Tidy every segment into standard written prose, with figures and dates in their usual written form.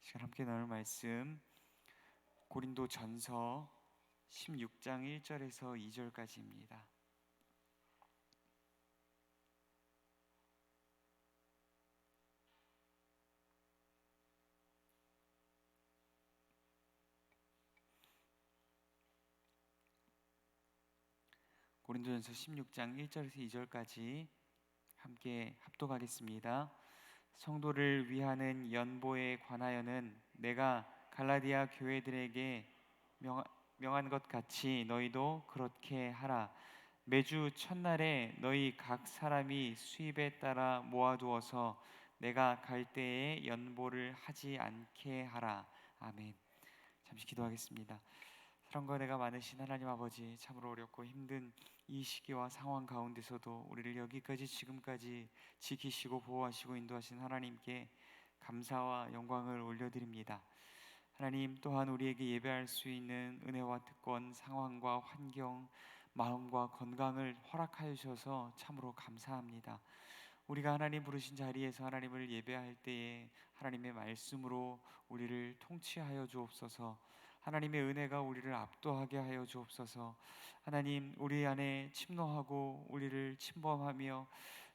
시간 함께 나눌 말씀 고린도전서 16장 1절에서 2절까지입니다. 고린도전서 16장 1절에서 2절까지 함께 합독하겠습니다. 성도를 위하는 연보에 관하여는 내가 갈라디아 교회들에게 명한 것 같이 너희도 그렇게 하라. 매주 첫날에 너희 각 사람이 수입에 따라 모아두어서 내가 갈 때에 연보를 하지 않게 하라. 아멘. 잠시 기도하겠습니다. 사랑과 은혜가 많으신 하나님 아버지, 참으로 어렵고 힘든 이 시기와 상황 가운데서도 우리를 여기까지 지금까지 지키시고 보호하시고 인도하신 하나님께 감사와 영광을 올려드립니다. 하나님, 또한 우리에게 예배할 수 있는 은혜와 특권, 상황과 환경, 마음과 건강을 허락하여 주셔서 참으로 감사합니다. 우리가 하나님 부르신 자리에서 하나님을 예배할 때에 하나님의 말씀으로 우리를 통치하여 주옵소서. 하나님의 은혜가 우리를 압도하게 하여 주옵소서. 하나님, 우리 안에 침노하고 우리를 침범하며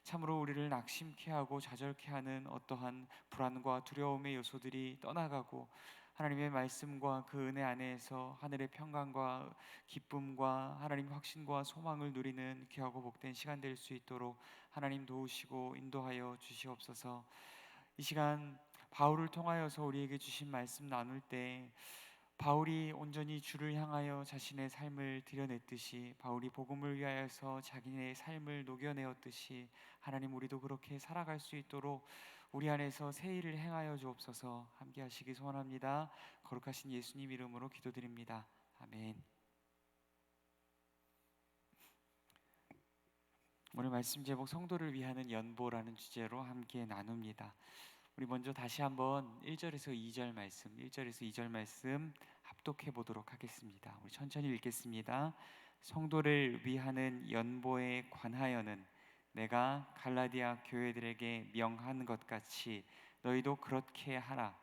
참으로 우리를 낙심케 하고 좌절케 하는 어떠한 불안과 두려움의 요소들이 떠나가고 하나님의 말씀과 그 은혜 안에서 하늘의 평강과 기쁨과 하나님 확신과 소망을 누리는 귀하고 복된 시간 될 수 있도록 하나님 도우시고 인도하여 주시옵소서. 이 시간 바울을 통하여서 우리에게 주신 말씀 나눌 때 바울이 온전히 주를 향하여 자신의 삶을 드러냈듯이, 바울이 복음을 위하여서 자기의 삶을 녹여내었듯이 하나님, 우리도 그렇게 살아갈 수 있도록 우리 안에서 새 일을 행하여 주옵소서. 함께 하시기 소원합니다. 거룩하신 예수님 이름으로 기도드립니다. 아멘. 오늘 말씀 제목 성도를 위하는 연보라는 주제로 함께 나눕니다. 우리 먼저 다시 한번 1절에서 2절 말씀, 1절에서 2절 말씀 합독해 보도록 하겠습니다. 우리 천천히 읽겠습니다. 성도를 위하는 연보에 관하여는 내가 갈라디아 교회들에게 명한 것 같이 너희도 그렇게 하라.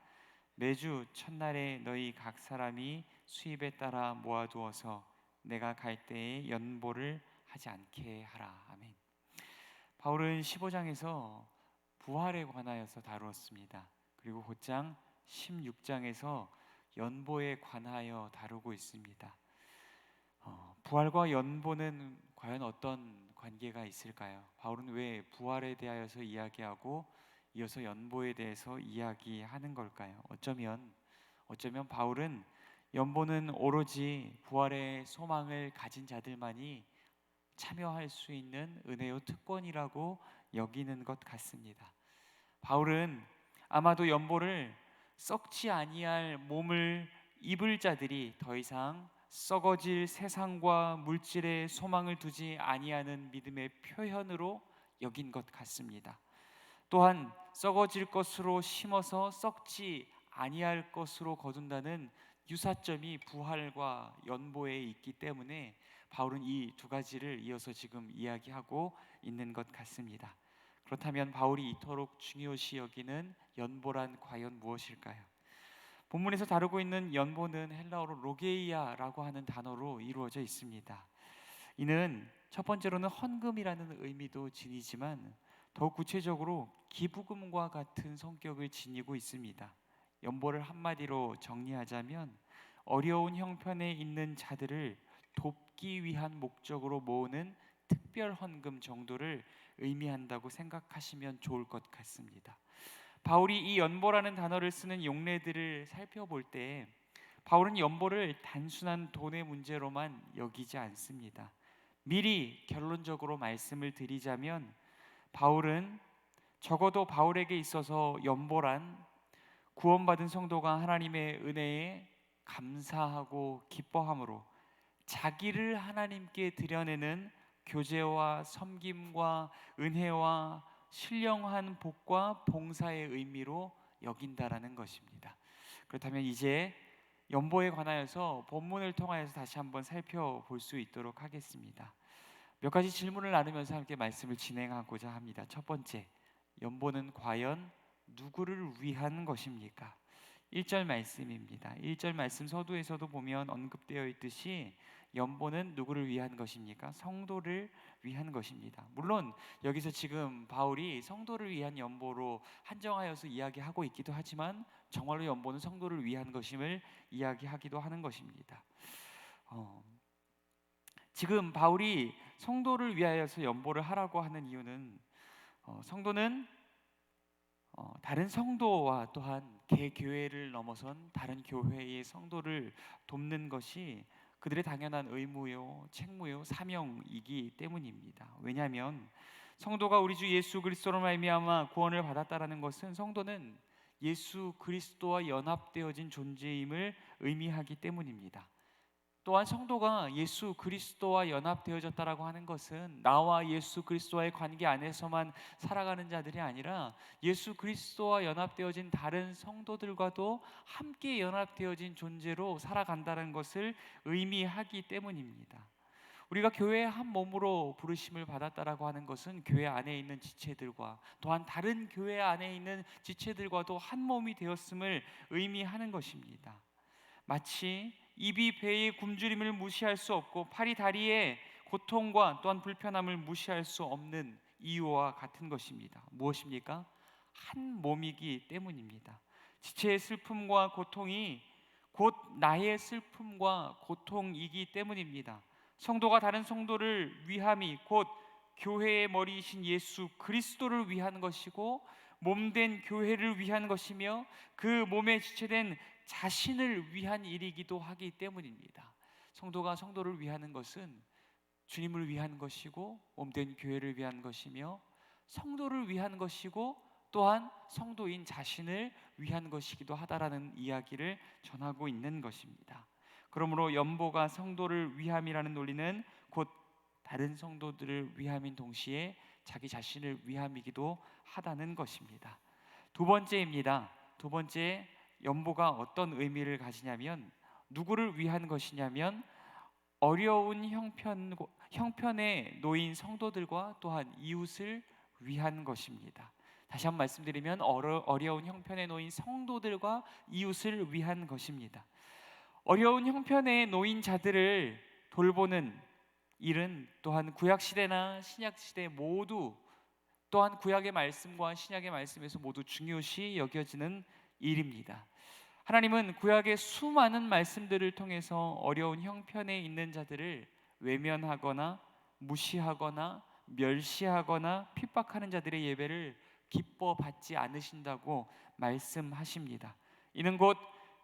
매주 첫날에 너희 각 사람이 수입에 따라 모아두어서 내가 갈 때에 연보를 하지 않게 하라. 아멘. 바울은 15장에서 부활에 관하여서 다루었습니다. 그리고 곧장 16장에서 연보에 관하여 다루고 있습니다. 부활과 연보는 과연 어떤 관계가 있을까요? 바울은 왜 부활에 대하여서 이야기하고 이어서 연보에 대해서 이야기하는 걸까요? 어쩌면 바울은 연보는 오로지 부활의 소망을 가진 자들만이 참여할 수 있는 은혜요 특권이라고 여기는 것 같습니다. 바울은 아마도 연보를 썩지 아니할 몸을 입을 자들이 더 이상 썩어질 세상과 물질에 소망을 두지 아니하는 믿음의 표현으로 여긴 것 같습니다. 또한 썩어질 것으로 심어서 썩지 아니할 것으로 거둔다는 유사점이 부활과 연보에 있기 때문에 바울은 이 두 가지를 이어서 지금 이야기하고 있는 것 같습니다. 그렇다면 바울이 이토록 중요시 여기는 연보란 과연 무엇일까요? 본문에서 다루고 있는 연보는 헬라어로 로게이아라고 하는 단어로 이루어져 있습니다. 이는 첫 번째로는 헌금이라는 의미도 지니지만 더욱 구체적으로 기부금과 같은 성격을 지니고 있습니다. 연보를 한마디로 정리하자면 어려운 형편에 있는 자들을 돕기 위한 목적으로 모으는 특별 헌금 정도를 의미한다고 생각하시면 좋을 것 같습니다. 바울이 이 연보라는 단어를 쓰는 용례들을 살펴볼 때 바울은 연보를 단순한 돈의 문제로만 여기지 않습니다. 미리 결론적으로 말씀을 드리자면 바울은 적어도 바울에게 있어서 연보란 구원받은 성도가 하나님의 은혜에 감사하고 기뻐함으로 자기를 하나님께 드려내는 교제와 섬김과 은혜와 신령한 복과 봉사의 의미로 여긴다라는 것입니다. 그렇다면 이제 연보에 관하여서 본문을 통하여서 다시 한번 살펴볼 수 있도록 하겠습니다. 몇 가지 질문을 나누면서 함께 말씀을 진행하고자 합니다. 첫 번째, 연보는 과연 누구를 위한 것입니까? 1절 말씀입니다. 1절 말씀 서두에서도 보면 언급되어 있듯이 연보는 누구를 위한 것입니까? 성도를 위한 것입니다. 물론 여기서 지금 바울이 성도를 위한 연보로 한정하여서 이야기하고 있기도 하지만 정말로 연보는 성도를 위한 것임을 이야기하기도 하는 것입니다. 지금 바울이 성도를 위하여서 연보를 하라고 하는 이유는 성도는 다른 성도와 또한 개교회를 넘어선 다른 교회의 성도를 돕는 것이 그들의 당연한 의무요, 책무요, 사명이기 때문입니다. 왜냐하면 성도가 우리 주 예수 그리스도로 말미암아 구원을 받았다라는 것은 성도는 예수 그리스도와 연합되어진 존재임을 의미하기 때문입니다. 또한 성도가 예수 그리스도와 연합되어졌다라고 하는 것은 나와 예수 그리스도와의 관계 안에서만 살아가는 자들이 아니라 예수 그리스도와 연합되어진 다른 성도들과도 함께 연합되어진 존재로 살아간다는 것을 의미하기 때문입니다. 우리가 교회의 한 몸으로 부르심을 받았다라고 하는 것은 교회 안에 있는 지체들과 또한 다른 교회 안에 있는 지체들과도 한 몸이 되었음을 의미하는 것입니다. 마치 입이 배의 굶주림을 무시할 수 없고 팔이 다리의 고통과 또한 불편함을 무시할 수 없는 이유와 같은 것입니다. 무엇입니까? 한 몸이기 때문입니다. 지체의 슬픔과 고통이 곧 나의 슬픔과 고통이기 때문입니다. 성도가 다른 성도를 위함이 곧 교회의 머리이신 예수 그리스도를 위한 것이고 몸된 교회를 위한 것이며 그 몸에 지체된 자신을 위한 일이기도 하기 때문입니다. 성도가 성도를 위하는 것은 주님을 위한 것이고 몸된 교회를 위한 것이며 성도를 위한 것이고 또한 성도인 자신을 위한 것이기도 하다라는 이야기를 전하고 있는 것입니다. 그러므로 연보가 성도를 위함이라는 논리는 곧 다른 성도들을 위함인 동시에 자기 자신을 위함이기도 하다는 것입니다. 두 번째입니다. 두 번째, 연보가 어떤 의미를 가지냐면 누구를 위한 것이냐면 어려운 형편에 놓인 성도들과 또한 이웃을 위한 것입니다. 다시 한번 말씀드리면 어려운 형편에 놓인 성도들과 이웃을 위한 것입니다. 어려운 형편에 놓인 자들을 돌보는 일은 또한 구약시대나 신약시대 모두 또한 구약의 말씀과 신약의 말씀에서 모두 중요시 여겨지는 일입니다. 하나님은 구약의 수많은 말씀들을 통해서 어려운 형편에 있는 자들을 외면하거나 무시하거나 멸시하거나 핍박하는 자들의 예배를 기뻐 받지 않으신다고 말씀하십니다. 이는 곧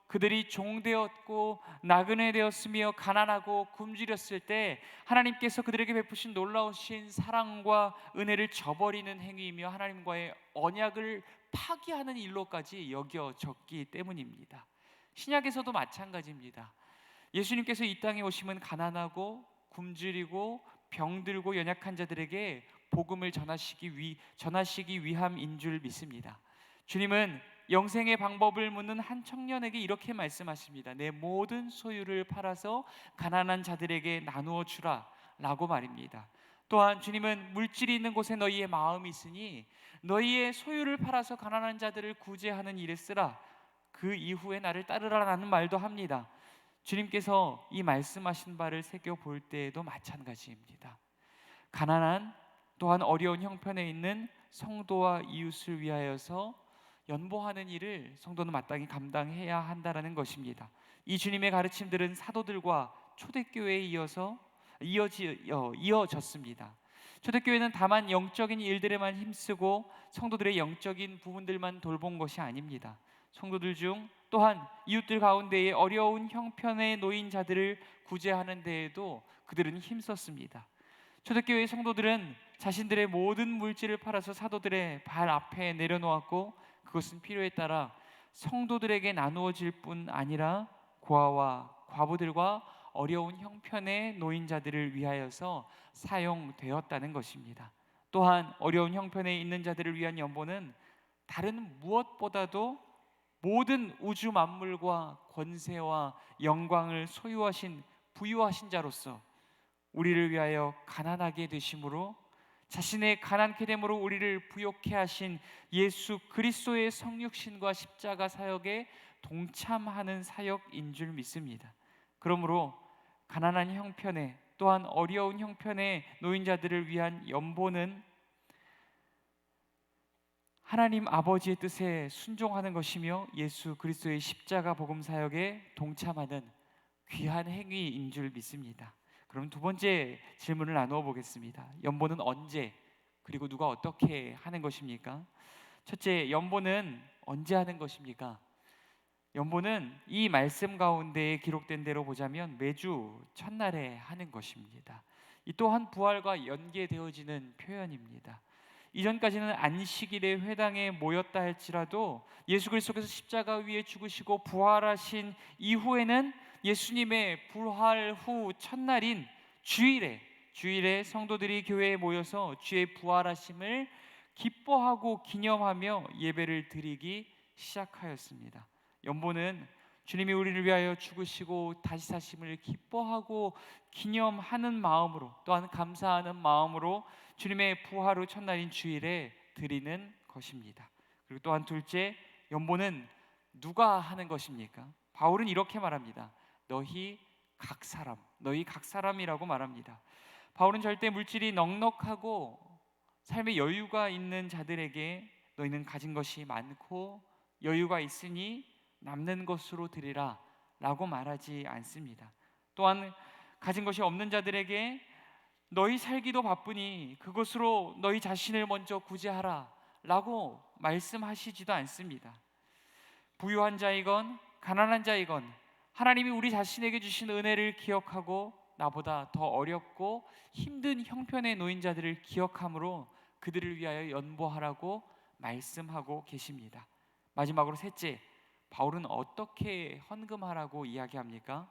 그들이 종되었고 나그네 되었으며 가난하고 굶주렸을 때 하나님께서 그들에게 베푸신 놀라우신 사랑과 은혜를 저버리는 행위이며 하나님과의 언약을 파기하는 일로까지 여겨졌기 때문입니다. 신약에서도 마찬가지입니다. 예수님께서 이 땅에 오심은 가난하고 굶주리고 병들고 연약한 자들에게 복음을 전하시기 위함인 줄 믿습니다. 주님은 영생의 방법을 묻는 한 청년에게 이렇게 말씀하십니다. 내 모든 소유를 팔아서 가난한 자들에게 나누어 주라 라고 말입니다. 또한 주님은 물질이 있는 곳에 너희의 마음이 있으니 너희의 소유를 팔아서 가난한 자들을 구제하는 일에 쓰라. 그 이후에 나를 따르라라는 말도 합니다. 주님께서 이 말씀하신 바를 새겨볼 때에도 마찬가지입니다. 가난한 또한 어려운 형편에 있는 성도와 이웃을 위하여서 연보하는 일을 성도는 마땅히 감당해야 한다라는 것입니다. 이 주님의 가르침들은 사도들과 초대교회에 이어졌습니다. 초대교회는 다만 영적인 일들에만 힘쓰고 성도들의 영적인 부분들만 돌본 것이 아닙니다. 성도들 중 또한 이웃들 가운데에 어려운 형편에 놓인 자들을 구제하는 데에도 그들은 힘썼습니다. 초대교회 성도들은 자신들의 모든 물질을 팔아서 사도들의 발 앞에 내려놓았고 그것은 필요에 따라 성도들에게 나누어질 뿐 아니라 고아와 과부들과 어려운 형편에 놓인 자들을 위하여서 사용되었다는 것입니다. 또한 어려운 형편에 있는 자들을 위한 연보는 다른 무엇보다도 모든 우주 만물과 권세와 영광을 소유하신 부유하신 자로서 우리를 위하여 가난하게 되심으로 자신의 가난케 됨으로 우리를 부욕해 하신 예수 그리스도의 성육신과 십자가 사역에 동참하는 사역인 줄 믿습니다. 그러므로 가난한 형편에, 또한 어려운 형편의 노인자들을 위한 연보는 하나님 아버지의 뜻에 순종하는 것이며 예수 그리스도의 십자가 복음 사역에 동참하는 귀한 행위인 줄 믿습니다. 그럼 두 번째 질문을 나누어 보겠습니다. 연보는 언제, 그리고 누가 어떻게 하는 것입니까? 첫째, 연보는 언제 하는 것입니까? 연보는 이 말씀 가운데에 기록된 대로 보자면 매주 첫날에 하는 것입니다. 이 또한 부활과 연계되어지는 표현입니다. 이전까지는 안식일에 회당에 모였다 할지라도 예수 그리스도께서 십자가 위에 죽으시고 부활하신 이후에는 예수님의 부활 후 첫날인 주일에 성도들이 교회에 모여서 주의 부활하심을 기뻐하고 기념하며 예배를 드리기 시작하였습니다. 연보는 주님이 우리를 위하여 죽으시고 다시 사심을 기뻐하고 기념하는 마음으로, 또한 감사하는 마음으로 주님의 부활 후 첫날인 주일에 드리는 것입니다. 그리고 또한 둘째, 연보는 누가 하는 것입니까? 바울은 이렇게 말합니다. 너희 각 사람이라고 말합니다. 바울은 절대 물질이 넉넉하고 삶의 여유가 있는 자들에게 너희는 가진 것이 많고 여유가 있으니 남는 것으로 드리라 라고 말하지 않습니다. 또한 가진 것이 없는 자들에게 너희 살기도 바쁘니 그것으로 너희 자신을 먼저 구제하라 라고 말씀하시지도 않습니다. 부유한 자이건 가난한 자이건 하나님이 우리 자신에게 주신 은혜를 기억하고 나보다 더 어렵고 힘든 형편의 노인자들을 기억함으로 그들을 위하여 연보하라고 말씀하고 계십니다. 마지막으로 셋째, 바울은 어떻게 헌금하라고 이야기합니까?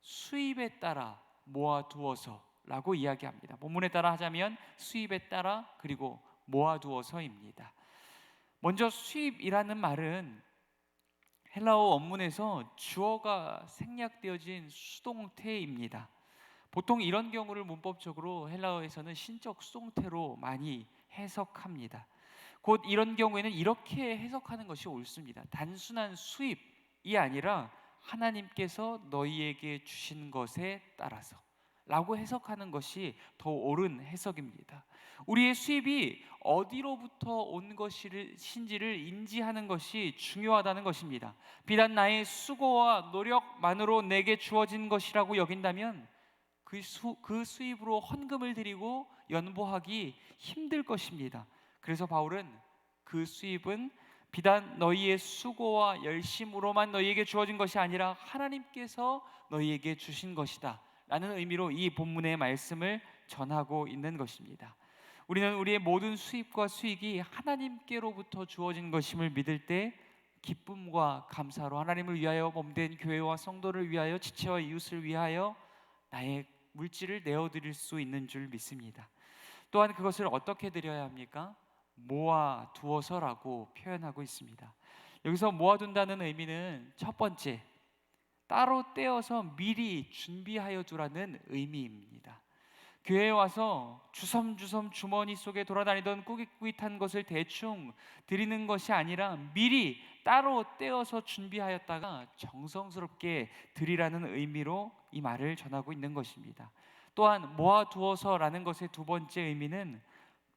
수입에 따라 모아두어서 라고 이야기합니다. 본문에 따라 하자면 수입에 따라, 그리고 모아두어서입니다. 먼저 수입이라는 말은 헬라어 원문에서 주어가 생략되어진 수동태입니다. 보통 이런 경우를 문법적으로 헬라어에서는 신적 수동태로 많이 해석합니다. 곧 이런 경우에는 이렇게 해석하는 것이 옳습니다. 단순한 수입이 아니라 하나님께서 너희에게 주신 것에 따라서 라고 해석하는 것이 더 옳은 해석입니다. 우리의 수입이 어디로부터 온 것인지를 인지하는 것이 중요하다는 것입니다. 비단 나의 수고와 노력만으로 내게 주어진 것이라고 여긴다면 그 수입으로 헌금을 드리고 연보하기 힘들 것입니다. 그래서 바울은 그 수입은 비단 너희의 수고와 열심으로만 너희에게 주어진 것이 아니라 하나님께서 너희에게 주신 것이다 라는 의미로 이 본문의 말씀을 전하고 있는 것입니다. 우리는 우리의 모든 수입과 수익이 하나님께로부터 주어진 것임을 믿을 때 기쁨과 감사로 하나님을 위하여 몸된 교회와 성도를 위하여 지체와 이웃을 위하여 나의 물질을 내어드릴 수 있는 줄 믿습니다. 또한 그것을 어떻게 드려야 합니까? 모아두어서라고 표현하고 있습니다. 여기서 모아둔다는 의미는 첫 번째, 따로 떼어서 미리 준비하여 두라는 의미입니다. 교회에 와서 주섬주섬 주머니 속에 돌아다니던 꾸깃꾸깃한 것을 대충 드리는 것이 아니라 미리 따로 떼어서 준비하였다가 정성스럽게 드리라는 의미로 이 말을 전하고 있는 것입니다. 또한 모아두어서라는 것의 두 번째 의미는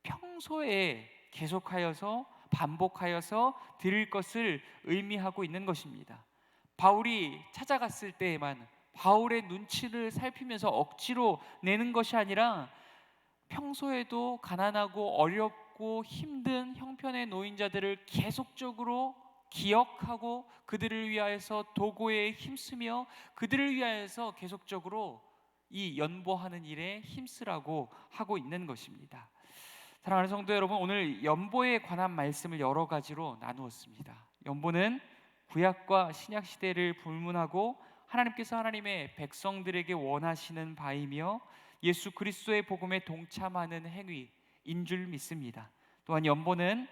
평소에 계속하여서 반복하여서 드릴 것을 의미하고 있는 것입니다. 바울이 찾아갔을 때에만 바울의 눈치를 살피면서 억지로 내는 것이 아니라 평소에도 가난하고 어렵고 힘든 형편의 노인자들을 계속적으로 기억하고 그들을 위하여서 도구에 힘쓰며 그들을 위하여서 계속적으로 이 연보하는 일에 힘쓰라고 하고 있는 것입니다. 사랑하는 성도 여러분, 오늘 연보에 관한 말씀을 여러 가지로 나누었습니다. 연보는 구약과 신약 시대를 불문하고 하나님께서 하나님의 백성들에게 원하시는 바이며 예수 그리스도의 복음에 동참하는 행위인 줄 믿습니다. 또한 연보는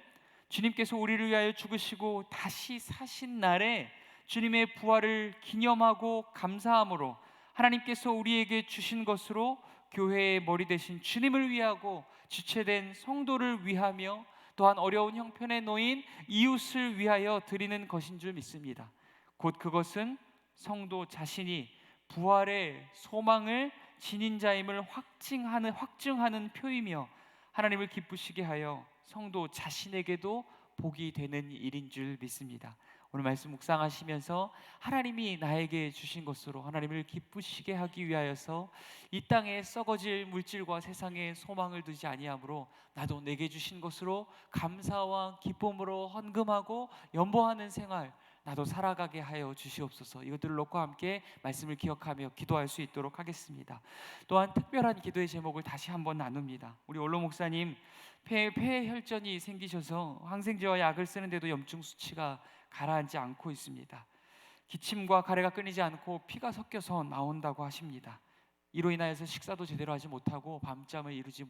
주님께서 우리를 위하여 죽으시고 다시 사신 날에 주님의 부활을 기념하고 감사함으로 하나님께서 우리에게 주신 것으로 교회의 머리 대신 주님을 위하고 지체된 성도를 위하며 또한 어려운 형편에 놓인 이웃을 위하여 드리는 것인 줄 믿습니다. 곧 그것은 성도 자신이 부활의 소망을 지닌 자임을 확증하는 표이며 하나님을 기쁘시게 하여 성도 자신에게도 복이 되는 일인 줄 믿습니다. 오늘 말씀 묵상하시면서 하나님이 나에게 주신 것으로 하나님을 기쁘시게 하기 위하여서 이 땅에 썩어질 물질과 세상에 소망을 두지 아니하므로 나도 내게 주신 것으로 감사와 기쁨으로 헌금하고 연보하는 생활 나도 살아가게 하여 주시옵소서. 이것들을 놓고 함께 말씀을 기억하며 기도할 수 있도록 하겠습니다. 또한 특별한 기도의 제목을 다시 한번 나눕니다. 우리 원로 목사님 폐혈전이 생기셔서 항생제와 약을 쓰는데도 염증 수치가 가라앉지 않고 있습니다. 기침과 가래가 끊이지 않고 피가 섞여서 나온다고 하십니다. 이로 인하여서 식사도 제대로 하지 못하고 밤잠을 이루지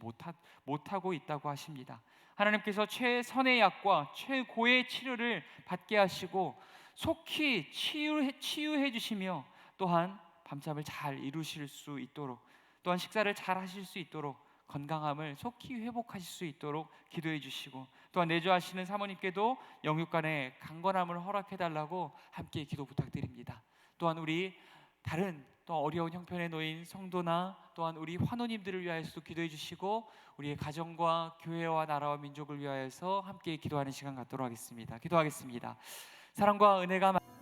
못하고 있다고 하십니다. 하나님께서 최선의 약과 최고의 치료를 받게 하시고 속히 치유해 주시며 또한 밤잠을 잘 이루실 수 있도록 또한 식사를 잘 하실 수 있도록 건강함을 속히 회복하실 수 있도록 기도해 주시고 또한 내조하시는 사모님께도 영육간의 강건함을 허락해 달라고 함께 기도 부탁드립니다. 또한 우리 다른 또 어려운 형편에 놓인 성도나 또한 우리 환우님들을 위하여서도 기도해 주시고 우리의 가정과 교회와 나라와 민족을 위하여서 함께 기도하는 시간 갖도록 하겠습니다. 기도하겠습니다. 사랑과 은혜가